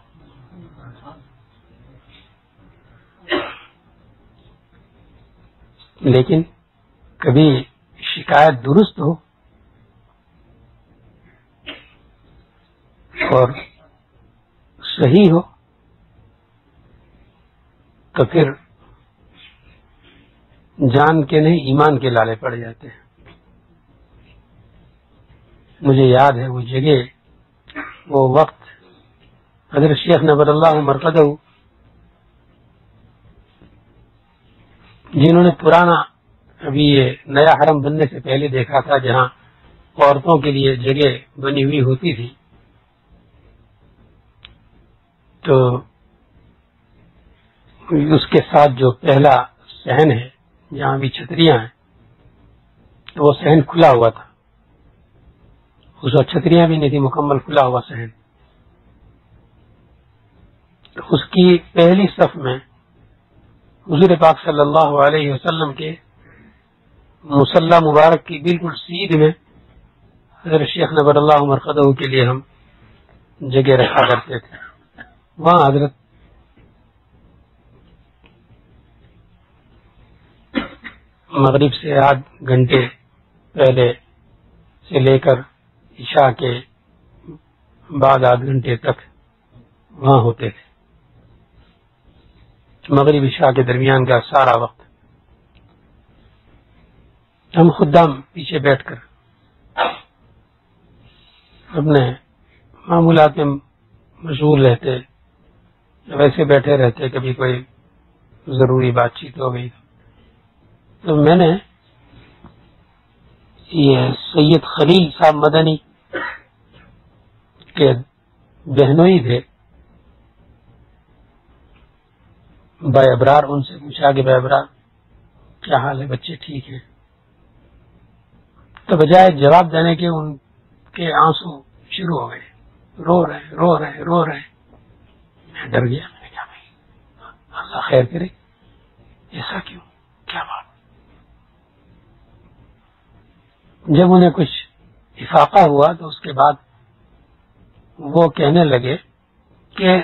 لیکن کبھی شکایت درست ہو اور صحیح ہو تو پھر جان کے نہیں ایمان کے لالے پڑ جاتے ہیں. مجھے یاد ہے وہ جگہ، وہ وقت حضرت شیخ نور اللہ مرقدہ جنہوں نے پرانا ابھی یہ نیا حرم بننے سے پہلے دیکھا تھا جہاں عورتوں کے لیے جگہ بنی ہوئی ہوتی تھی، تو اس کے ساتھ جو پہلا صحن ہے جہاں بھی چھتریاں ہیں تو وہ صحن کھلا ہوا تھا. اس وقت چھتریاں بھی نہیں تھی، مکمل کھلا ہوا صحن. اس کی پہلی صف میں حضور پاک صلی اللہ علیہ وسلم کے مصلی مبارک کی بالکل سیدھ میں حضرت شیخ نور اللہ مرقدہ کے لیے ہم جگہ رکھا کرتے تھے. وہاں حضرت مغرب سے 8 گھنٹے پہلے سے لے کر عشاء کے بعد 8 گھنٹے تک وہاں ہوتے تھے. مغرب عشاء کے درمیان کا سارا وقت ہم خدام پیچھے بیٹھ کر اپنے معمولات میں مشغول رہتے، ویسے بیٹھے رہتے. کبھی کوئی ضروری بات چیت ہو گئی تو میں نے یہ سید خلیل صاحب مدنی کے بہنوئی تھے بھائی ابرار، ان سے پوچھا کہ بھائی ابرار کیا حال ہے، بچے ٹھیک ہیں؟ تو بجائے جواب دینے کے ان کے آنسو شروع ہو گئے، رو رہے. میں ڈر گیا، میں نے کہا بھائی اللہ خیر کرے، ایسا کیوں، کیا بات؟ جب انہیں کچھ افاقہ ہوا تو اس کے بعد وہ کہنے لگے کہ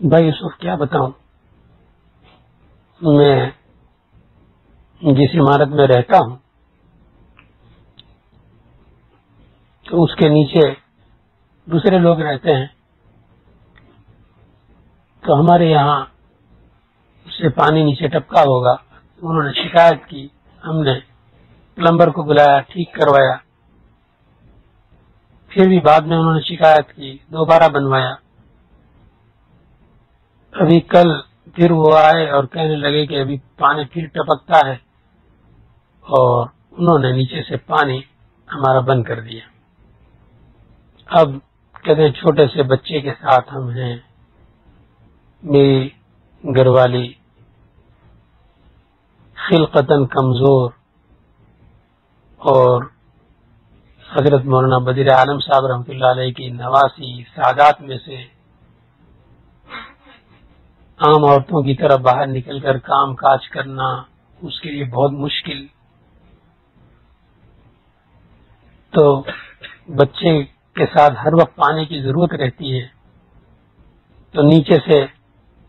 بھائی یوسف کیا بتاؤں، میں جس عمارت میں رہتا ہوں تو اس کے نیچے دوسرے لوگ رہتے ہیں، تو ہمارے یہاں اس سے پانی نیچے ٹپکا ہوگا. انہوں نے شکایت کی, ہم نے پلمبر کو بلایا, ٹھیک کروایا. پھر بھی بعد میں انہوں نے شکایت کی, دوبارہ بنوایا. ابھی کل پھر وہ آئے اور کہنے لگے کہ ابھی پانی پھر ٹپکتا ہے, اور انہوں نے نیچے سے پانی ہمارا بند کر دیا. اب کہتے ہیں چھوٹے سے بچے کے ساتھ ہم ہیں, میری گھر والی خلقتاً کمزور, اور حضرت مولانا بدیر عالم صاحب رحمۃ اللہ علیہ کی نواسی سعادات میں سے, عام عورتوں کی طرح باہر نکل کر کام کاج کرنا اس کے لیے بہت مشکل. تو بچے کے ساتھ ہر وقت پانی کی ضرورت رہتی ہے, تو نیچے سے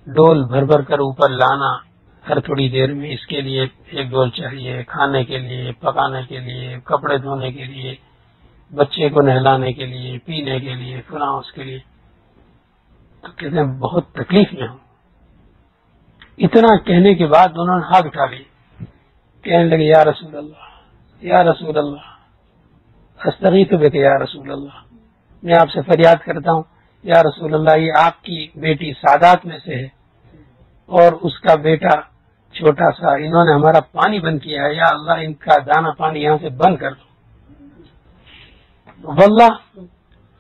ڈول بھر بھر کر اوپر لانا ہر تھوڑی دیر میں, اس کے لیے ایک ڈول چاہیے, کھانے کے لیے, پکانے کے لیے, کپڑے دھونے کے لیے, بچے کو نہلانے کے لیے, پینے کے لیے, فلاں اس کے لیے. تو کہتے ہیں بہت تکلیف میں ہوں. اتنا کہنے کے بعد انہوں نے ہاتھ اٹھا لی, کہنے لگے یا رسول اللہ, یا رسول اللہ, استغیث بک یا رسول اللہ, میں آپ سے فریاد کرتا ہوں یا رسول اللہ, یہ آپ کی بیٹی سعادات میں سے ہے اور اس کا بیٹا چھوٹا سا, انہوں نے ہمارا پانی بند کیا ہے, یا اللہ ان کا دانا پانی یہاں سے بند کر دو. واللہ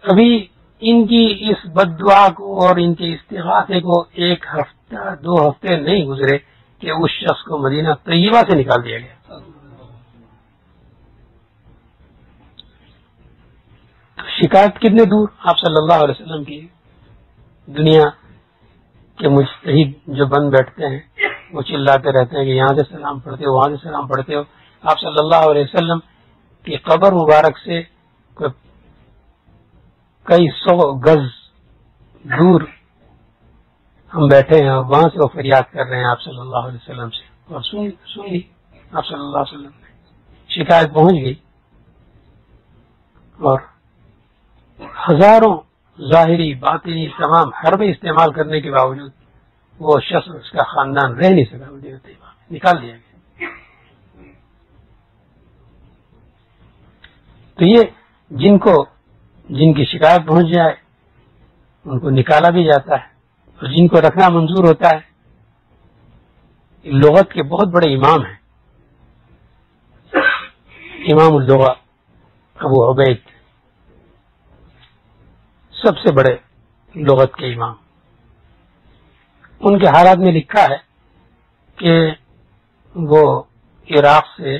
ابھی ان کی اس بد دعا کو اور ان کے استغاثے کو ایک ہفتہ 2 ہفتے نہیں گزرے کہ اس شخص کو مدینہ طیبہ سے نکال دیا گیا. شکایت کتنے دور آپ صلی اللہ علیہ وسلم کی. دنیا کے مجتہد جو بند بیٹھتے ہیں وہ چلاتے رہتے ہیں کہ یہاں سے سلام پڑھتے ہو, وہاں سے سلام پڑھتے ہو. آپ صلی اللہ علیہ وسلم کی قبر مبارک سے کئی 100 گز دور ہم بیٹھے ہیں, اور وہاں سے وہ فریاد کر رہے ہیں آپ صلی اللہ علیہ وسلم سے, اور سن لی آپ صلی اللہ علیہ وسلم نے, شکایت پہنچ گئی. اور ہزاروں ظاہری باطنی تمام حربیں استعمال کرنے کے باوجود وہ شخص اس کا خاندان رہ نہیں سکا, مدینہ طیبہ نکال دیا گیا. تو یہ جن کی شکایت پہنچ جائے ان کو نکالا بھی جاتا ہے, اور جن کو رکھنا منظور ہوتا ہے. لغت کے بہت بڑے امام ہیں, امام اللغہ ابو عبید, سب سے بڑے لغت کے امام. ان کے حالات میں لکھا ہے کہ وہ عراق سے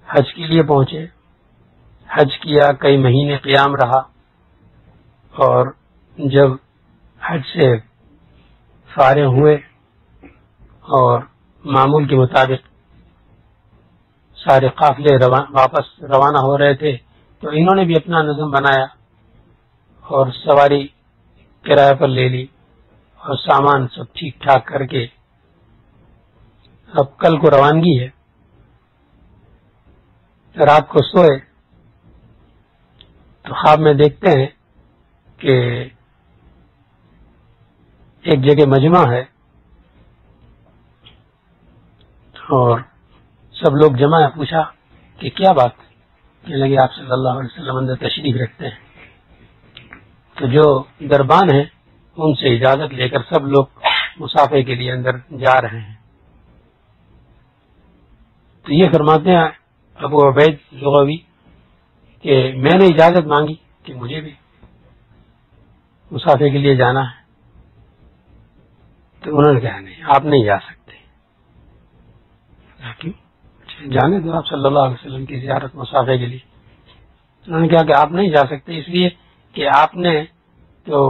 حج کے لیے پہنچے, حج کیا, کئی مہینے قیام رہا, اور جب حج سے فارغ ہوئے اور معمول کے مطابق سارے قافلے واپس روانہ ہو رہے تھے, تو انہوں نے بھی اپنا نظم بنایا اور سواری کرایہ پر لے لی, اور سامان سب ٹھیک ٹھاک کر کے اب کل کو روانگی ہے. رات کو سوئے تو خواب میں دیکھتے ہیں کہ ایک جگہ مجمع ہے, اور سب لوگ جمع ہے. پوچھا کہ کیا بات, کہنے لگے آپ صلی اللہ علیہ وسلم اندر تشریف رکھتے ہیں. تو جو دربان ہیں ان سے اجازت لے کر سب لوگ مسافے کے لیے اندر جا رہے ہیں. تو یہ فرماتے ہیں ابو عبید لغوی کہ میں نے اجازت مانگی کہ مجھے بھی مسافے کے لیے جانا ہے. تو انہوں نے کہا نہیں, آپ نہیں جا سکتے. کیوں؟ جانے دو آپ صلی اللہ علیہ وسلم کی زیارت مسافے کے لیے. انہوں نے کہا کہ آپ نہیں جا سکتے اس لیے کہ آپ نے تو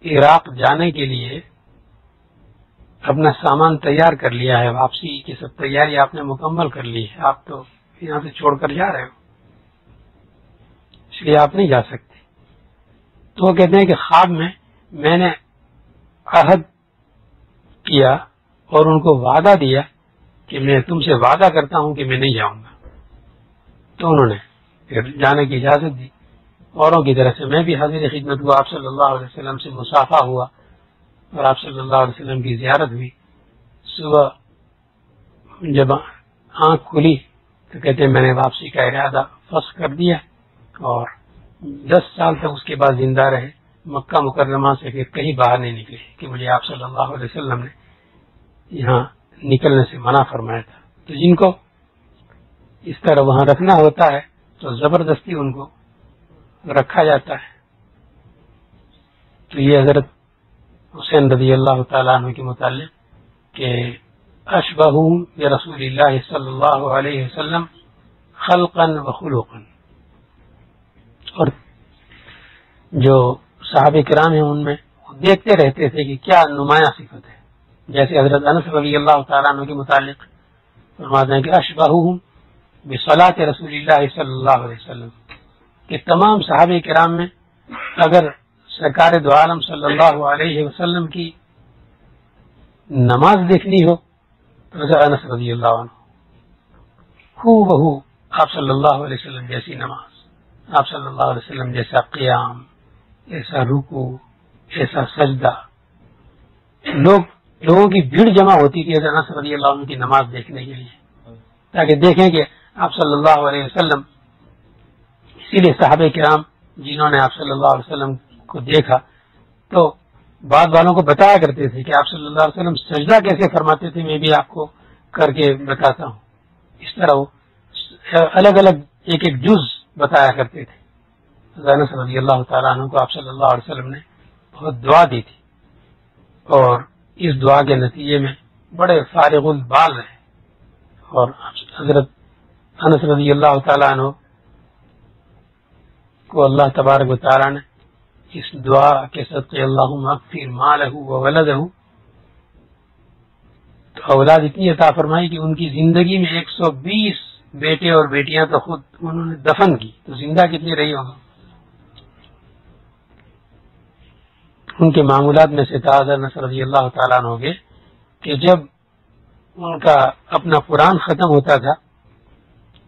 عراق جانے کے لیے اپنا سامان تیار کر لیا ہے, واپسی کی سب تیاری آپ نے مکمل کر لی ہے, آپ تو یہاں سے چھوڑ کر جا رہے ہو, اس لیے آپ نہیں جا سکتے. تو وہ کہتے ہیں کہ خواب میں نے عہد کیا اور ان کو وعدہ دیا کہ میں تم سے وعدہ کرتا ہوں کہ میں نہیں جاؤں گا. تو انہوں نے پھر جانے کی اجازت دی. اوروں کی طرح سے میں بھی حاضر خدمت ہوا, آپ صلی اللہ علیہ وسلم سے مصافحہ ہوا, اور آپ صلی اللہ علیہ وسلم کی زیارت ہوئی. صبح جب آنکھ کھلی تو کہتے ہیں میں نے واپسی کا ارادہ فسخ کر دیا اور 10 سال تک اس کے بعد زندہ رہے. مکہ مکرمہ سے پھر کہیں باہر نہیں نکلے کہ مجھے آپ صلی اللہ علیہ وسلم نے یہاں نکلنے سے منع فرمایا تھا. تو جن کو اس طرح وہاں رکھنا ہوتا ہے تو زبردستی ان کو رکھا جاتا ہے. تو یہ حضرت حسین رضی اللہ تعالیٰ عنہ کے متعلق کہ اشبہہم برسول اللہ صلی اللہ علیہ وسلم خلقا و خلقا. اور جو صحابہ کرام ہیں ان میں دیکھتے رہتے تھے کہ کیا نمایاں صفت ہے. جیسے حضرت انس رضی اللہ تعالیٰ عنہ کے متعلق فرماتے ہیں کہ اشبہہم بصلاۃ رسول اللہ صلی اللہ علیہ وسلم کہ تمام صحابہ کرام میں اگر سرکار دو عالم صلی اللہ علیہ وسلم کی نماز دیکھنی ہو تو حضرت انس رضی اللہ عنہ ہو بہو آپ صلی اللہ علیہ وسلم جیسی نماز, آپ صلی اللہ علیہ وسلم جیسا قیام, ایسا رکوع, ایسا سجدہ. لوگوں کی بھیڑ جمع ہوتی تھی حضرت انس رضی اللہ عنہ کی نماز دیکھنے کے لیے تاکہ دیکھیں کہ آپ صلی اللہ علیہ وسلم. اسی لیے صحابہ کرام جنہوں نے آپ صلی اللہ علیہ وسلم کو دیکھا تو بعض والوں کو بتایا کرتے تھے کہ آپ صلی اللہ علیہ وسلم سجدہ کیسے فرماتے تھے, میں بھی آپ کو کر کے بتاتا ہوں. اس طرح وہ الگ الگ ایک ایک جز بتایا کرتے تھے. انس رضی اللہ تعالیٰ عنہ کو آپ صلی اللہ علیہ وسلم نے بہت دعا دی تھی اور اس دعا کے نتیجے میں بڑے فارغ البال رہے. اور حضرت انس رضی اللہ تعالیٰ عنہ کو اللہ تبارک و تعالیٰ نے اس دعا کے صدقے اللہم اغفر مالہ و ولدہ تو اولاد اتنی عطا فرمائی کہ ان کی زندگی میں 120 بیٹے اور بیٹیاں تو خود انہوں نے دفن کی, تو زندہ کتنی رہی ہوں. ان کے معمولات میں سے تھا حضرت انس رضی اللہ تعالیٰ عنہ کے کہ جب ان کا اپنا قرآن ختم ہوتا تھا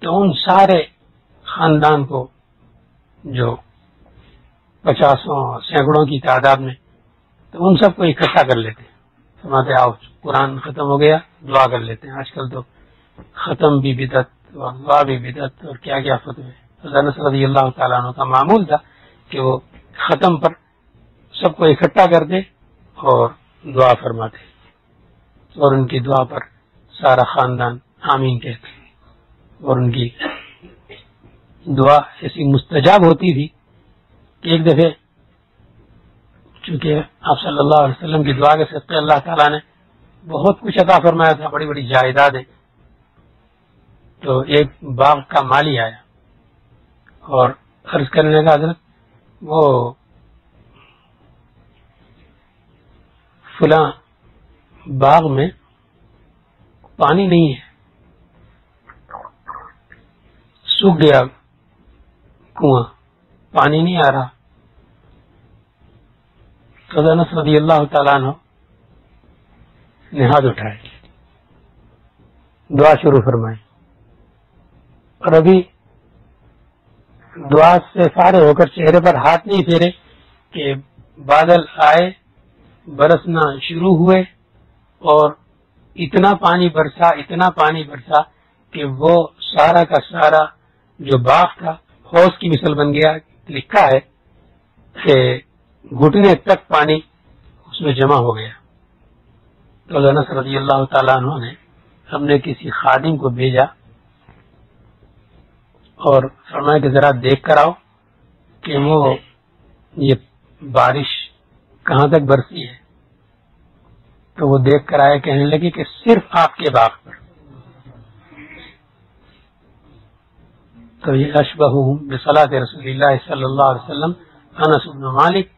تو ان سارے خاندان کو جو 50 سینکڑوں کی تعداد میں تو ان سب کو اکٹھا کر لیتے, فرماتے آؤ قرآن ختم ہو گیا دعا کر لیتے ہیں. آج کل تو ختم بھی بدعت اور دعا بھی بدعت اور کیا کیا فتوے. حضرت انس رضی اللہ تعالیٰ عنہ کا معمول تھا کہ وہ ختم پر سب کو اکٹھا کرتے اور دعا فرماتے اور ان کی دعا پر سارا خاندان آمین کہتے اور ان کی دعا ایسی مستجاب ہوتی تھی کہ ایک دفعہ چونکہ آپ صلی اللہ علیہ وسلم کی دعا کے صدقے اللہ تعالیٰ نے بہت کچھ عطا فرمایا تھا, بڑی بڑی جائیدادیں. تو ایک باغ کا مالی آیا اور عرض کرنے کا حضرت وہ فلاں باغ میں پانی نہیں ہے, سوکھ گیا کنواں, پانی نہیں آ رہا. حضرت انس رضی اللہ تعالیٰ عنہ نے ہاتھ اٹھائے, دعا شروع فرمائی اور ابھی دعا سے فارغ ہو کر چہرے پر ہاتھ نہیں پھیرے کہ بادل آئے, برسنا شروع ہوئے اور اتنا پانی برسا کہ وہ سارا کا سارا جو باغ تھا حوض کی مثل بن گیا. لکھا ہے کہ گھٹنے تک پانی اس میں جمع ہو گیا. تو حضرت انس رضی اللہ تعالیٰ عنہ نے ہم نے کسی خادم کو بھیجا اور فرمایا کہ ذرا دیکھ کر آؤ کہ وہ یہ بارش کہاں تک برسی ہے. تو وہ دیکھ کر آئے, کہنے لگے کہ صرف آپ کے باغ پر. تو یہ اشبہہم بصلاۃ رسول اللہ صلی اللہ علیہ وسلم انس بن مالک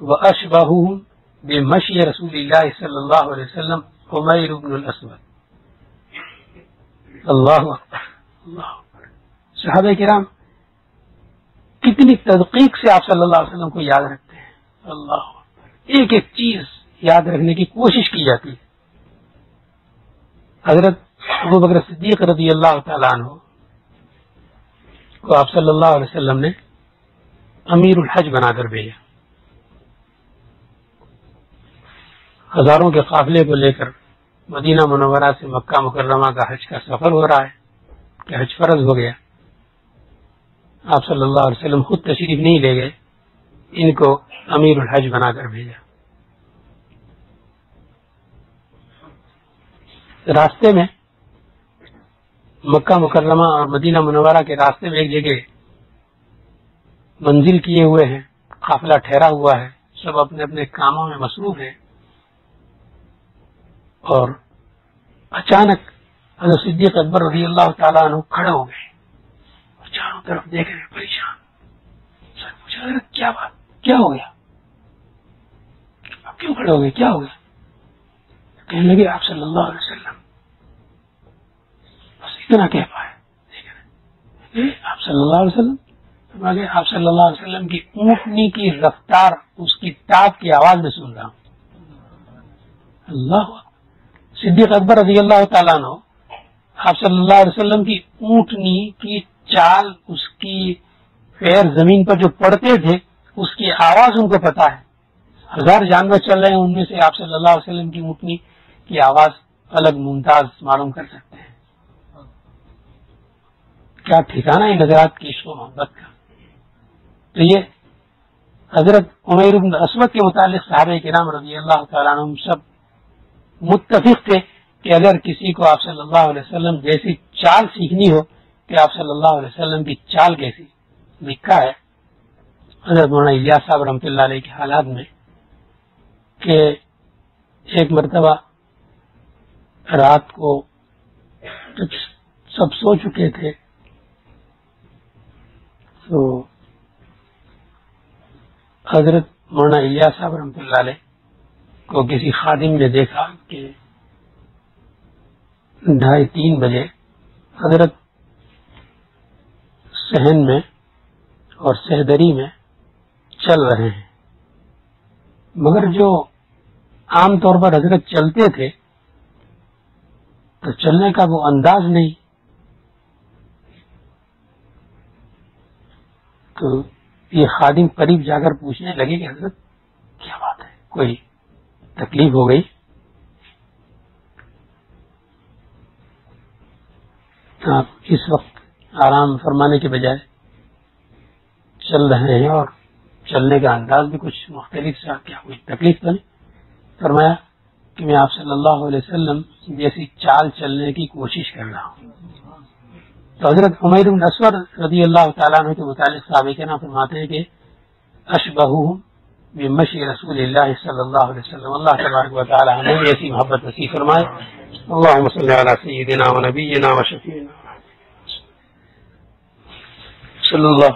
و اشبہہم بمشی رسول اللہ صلی اللہ علیہ وسلم عمیر بن الاسود. اللہ اکبر اللہ اکبر. صحابہ کرام کتنی تدقیق سے آپ صلی اللہ علیہ وسلم کو یاد رکھتے ہیں. اللہ اکبر, ایک ایک چیز یاد رکھنے کی کوشش کی جاتی ہے. حضرت ابو بکر صدیق رضی اللہ تعالیٰ عنہ کو آپ صلی اللہ علیہ وسلم نے امیر الحج بنا کر بھیجا. ہزاروں کے قافلے کو لے کر مدینہ منورہ سے مکہ مکرمہ کا حج کا سفر ہو رہا ہے کہ حج فرض ہو گیا. آپ صلی اللہ علیہ وسلم خود تشریف نہیں لے گئے، ان کو امیر الحج بنا کر بھیجا. راستے میں مکہ مکرمہ اور مدینہ منورہ کے راستے میں ایک جگہ منزل کیے ہوئے ہیں، قافلہ ٹھہرا ہوا ہے، سب اپنے اپنے کاموں میں مصروف ہیں. اور اچانک حضرت صدیق اکبر رضی اللہ تعالیٰ عنہ کھڑے ہو گئے اور چاروں طرف دیکھ رہے پریشان. سر پوچھا کیا بات، کیا ہو گیا، آپ کیوں کھڑے ہو گئے، کیا ہو گیا؟ کہنے لگے آپ صلی اللہ علیہ وسلم. بس اتنا کہہ پائے. آپ صلی اللہ علیہ وسلم، آپ صلی اللہ علیہ وسلم کی اونٹنی کی رفتار، اس کی ٹاپ کی آواز میں سن رہا ہوں. اللہ صدیق اکبر رضی اللہ تعالیٰ عنہ آپ صلی اللہ علیہ وسلم کی اونٹنی کی چال، اس کی پیر زمین پر جو پڑتے تھے اس کی آواز ان کو پتا ہے. ہزار جانور چل رہے ہیں، ان میں سے آپ صلی اللہ علیہ وسلم کی اونٹنی کی آواز الگ ممتاز معلوم کر سکتے ہیں. کیا ٹھکانہ ہے نظرات کی عشق و محبت کا. تو یہ حضرت عمیر بن اسود کے متعلق صحابہ کرام رضی اللہ تعالیٰ عنہم سب متفق تھے کہ اگر کسی کو آپ صلی اللہ علیہ وسلم جیسی چال سیکھنی ہو کہ آپ صلی اللہ علیہ وسلم کی چال کیسی. لکھا ہے حضرت مولانا الیاس صاحب رحمۃ اللہ علیہ کے حالات میں کہ ایک مرتبہ رات کو سب سو چکے تھے تو حضرت مولانا الیاس صاحب رحمۃ اللہ علیہ کو کسی خادم نے دیکھا کہ 2:30-3 بجے حضرت صحن میں اور سہدری میں چل رہے ہیں، مگر جو عام طور پر حضرت چلتے تھے تو چلنے کا وہ انداز نہیں. تو یہ خادم قریب جا کر پوچھنے لگے کہ حضرت کیا بات ہے، کوئی تکلیف ہو گئی؟ آپ اس وقت آرام فرمانے کے بجائے چل رہے ہیں اور چلنے کا انداز بھی کچھ مختلف سا، کیا کوئی تکلیف تو نہیں؟ فرمایا کہ میں آپ صلی اللہ علیہ وسلم جیسی چال چلنے کی کوشش کر رہا ہوں. تو حضرت عمیر بن اسود رضی اللہ تعالیٰ عنہ کے متعلق صحابہ کرام فرماتے ہیں کہ اشبہہم بمشی رسول اللہ صلی اللہ علیہ وسلم. اللہ تبارک و تعالیٰ ہمیں ایسی محبت نصیب فرمائے. اللہم صلی علی سیدنا و نبینا و شفیعنا صلی اللہ